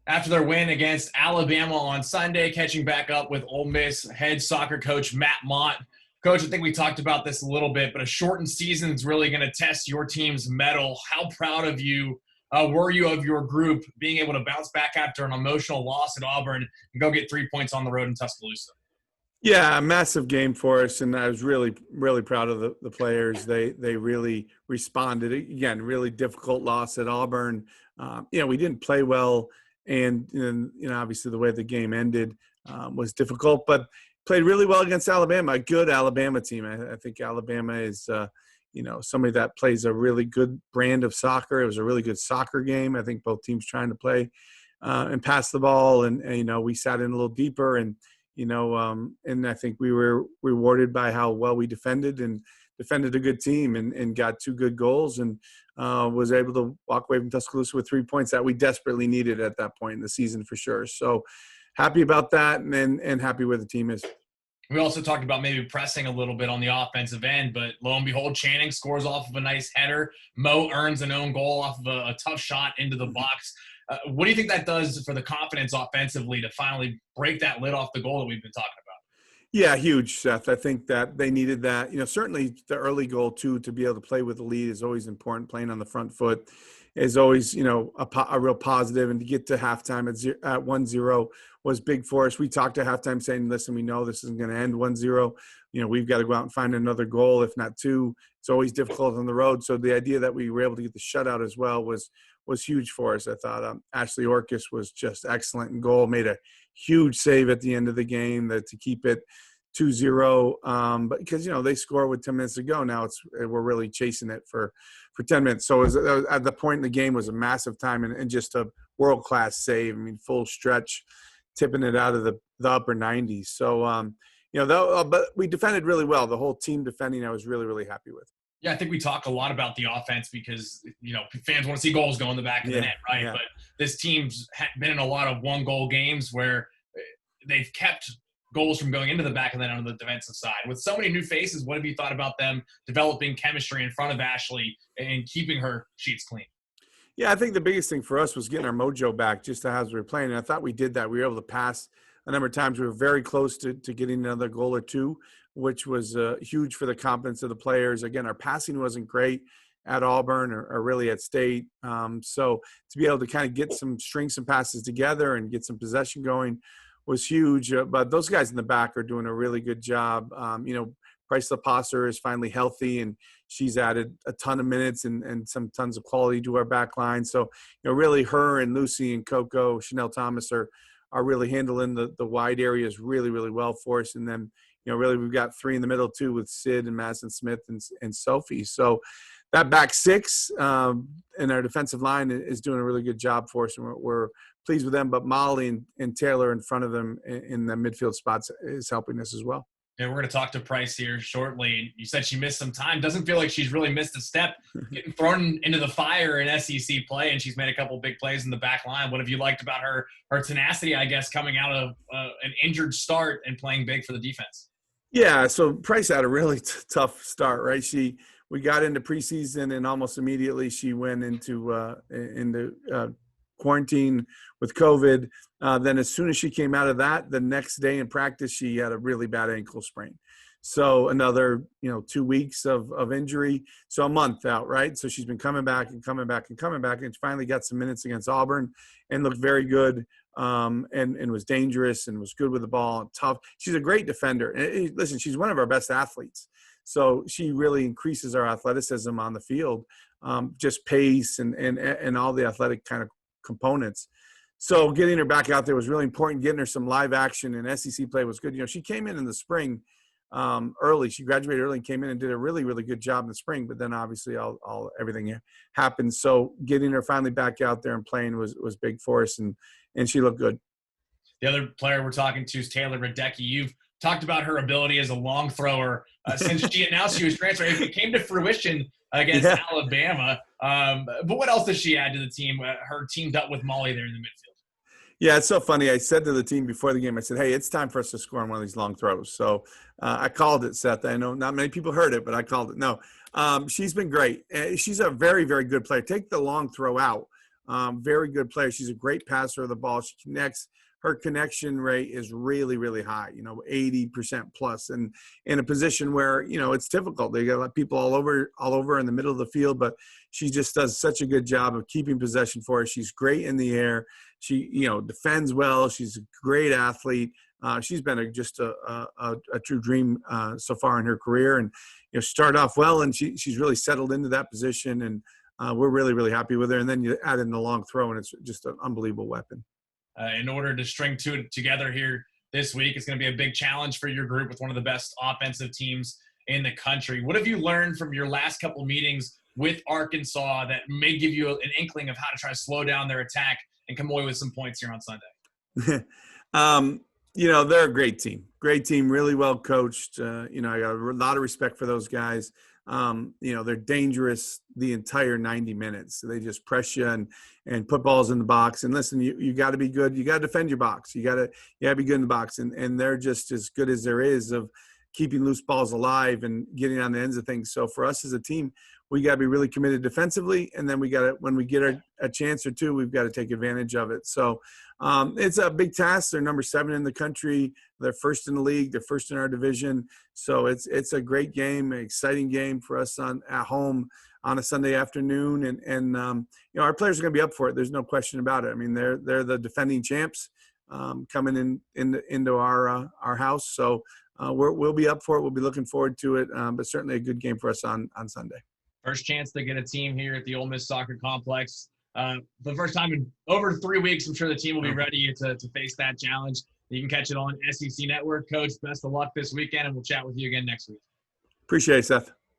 After their win against Alabama on Sunday, catching back up with Ole Miss head soccer coach Matt Mott. Coach, I think we talked about this a little bit, but a shortened season is really going to test your team's mettle. How proud of you were you of your group being able to bounce back after an emotional loss at Auburn and go get 3 points on the road in Tuscaloosa? Yeah, a massive game for us, and I was really, really proud of the players. They really responded. Again, really difficult loss at Auburn. We didn't play well, and obviously the way the game ended was difficult, but played really well against Alabama, a good Alabama team. I think Alabama is, somebody that plays a really good brand of soccer. It was a really good soccer game. I think both teams trying to play and pass the ball, and we sat in a little deeper and I think we were rewarded by how well we defended a good team and got two good goals and was able to walk away from Tuscaloosa with 3 points that we desperately needed at that point in the season for sure. So happy about that and happy where the team is. We also talked about maybe pressing a little bit on the offensive end, but lo and behold, Channing scores off of a nice header. Mo earns an own goal off of a tough shot into the box. What do you think that does for the confidence offensively to finally break that lid off the goal that we've been talking about? Yeah, huge, Seth. I think that they needed that. Certainly the early goal, too, to be able to play with the lead is always important. Playing on the front foot is always, a real positive. And to get to halftime at 1-0 was big for us. We talked to halftime saying, listen, we know this isn't going to end 1-0. We've got to go out and find another goal, if not two. It's always difficult on the road. So the idea that we were able to get the shutout as well was huge for us. I thought Ashley Orcus was just excellent in goal, made a huge save at the end of the game to keep it 2-0. But because, they score with 10 minutes to go. Now we're really chasing it for 10 minutes. So at the point in the game was a massive time and just a world-class save. I mean, full stretch, tipping it out of the upper 90s. So, but we defended really well. The whole team defending I was really, really happy with. Yeah, I think we talk a lot about the offense because, fans want to see goals go in the back of the net, right? Yeah. But this team's been in a lot of one-goal games where they've kept goals from going into the back of the net on the defensive side. With so many new faces, what have you thought about them developing chemistry in front of Ashley and keeping her sheets clean? Yeah, I think the biggest thing for us was getting our mojo back just as we were playing. And I thought we did that. We were able to pass a number of times. We were very close to getting another goal or two, which was huge for the confidence of the players. Again, our passing wasn't great at Auburn or really at State. So to be able to kind of get some string some passes together and get some possession going was huge. But those guys in the back are doing a really good job. Price LaPosser is finally healthy, and she's added a ton of minutes and some tons of quality to our back line. So, really her and Lucy and Coco, Chanel Thomas are really handling the wide areas really, really well for us. And then, really we've got three in the middle too with Sid and Madison Smith and Sophie. So that back six and our defensive line is doing a really good job for us, and we're pleased with them. But Molly and Taylor in front of them in the midfield spots is helping us as well. Yeah, we're going to talk to Price here shortly. You said she missed some time. Doesn't feel like she's really missed a step getting thrown into the fire in SEC play, and she's made a couple big plays in the back line. What have you liked about her tenacity, I guess, coming out of an injured start and playing big for the defense? Yeah, so Price had a really tough start, right? We got into preseason, and almost immediately she went into quarantine with COVID. Then as soon as she came out of that, the next day in practice, she had a really bad ankle sprain. So another, 2 weeks of injury. So a month out, right? So she's been coming back and finally got some minutes against Auburn and looked very good and was dangerous and was good with the ball and tough. She's a great defender. And listen, she's one of our best athletes. So she really increases our athleticism on the field, just pace and all the athletic kind of components. So getting her back out there was really important. Getting her some live action and SEC play was good. She came in the spring early. She graduated early and came in and did a really, really good job in the spring. But then obviously everything happened. So getting her finally back out there and playing was big for us, and she looked good. The other player we're talking to is Taylor Radecki. You've talked about her ability as a long thrower since she announced she was transferring. It came to fruition against Alabama. But what else does she add to the team? Her teamed up with Molly there in the midfield. Yeah, it's so funny. I said to the team before the game, I said, hey, it's time for us to score on one of these long throws. So I called it, Seth. I know not many people heard it, but I called it. No, she's been great. She's a very, very good player. Take the long throw out. Very good player. She's a great passer of the ball. She connects. Her connection rate is really, really high, 80% plus, and in a position where, it's difficult. They got people all over in the middle of the field, but she just does such a good job of keeping possession for us. She's great in the air. She, defends well. She's a great athlete. She's been just a true dream so far in her career, and started off well, and she's really settled into that position, and we're really, really happy with her. And then you add in the long throw, and it's just an unbelievable weapon. In order to string two together here this week, it's going to be a big challenge for your group with one of the best offensive teams in the country. What have you learned from your last couple meetings with Arkansas that may give you an inkling of how to try to slow down their attack and come away with some points here on Sunday? They're a great team, really well coached. I got a lot of respect for those guys. They're dangerous the entire 90 minutes. So they just press you and put balls in the box. And listen, you got to be good. You got to defend your box. You got to be good in the box. And they're just as good as there is of keeping loose balls alive and getting on the ends of things. So for us as a team, we got to be really committed defensively. And then when we get a chance or two, we've got to take advantage of it. So it's a big task. They're number 7 in the country. They're first in the league. They're first in our division. So it's a great game, an exciting game for us at home on a Sunday afternoon. And our players are going to be up for it. There's no question about it. I mean, they're the defending champs coming into our house. So we'll be up for it. We'll be looking forward to it. But certainly a good game for us on Sunday. First chance to get a team here at the Ole Miss Soccer Complex. The first time in over 3 weeks, I'm sure the team will be ready to face that challenge. You can catch it on SEC Network. Coach, best of luck this weekend, and we'll chat with you again next week. Appreciate it, Seth.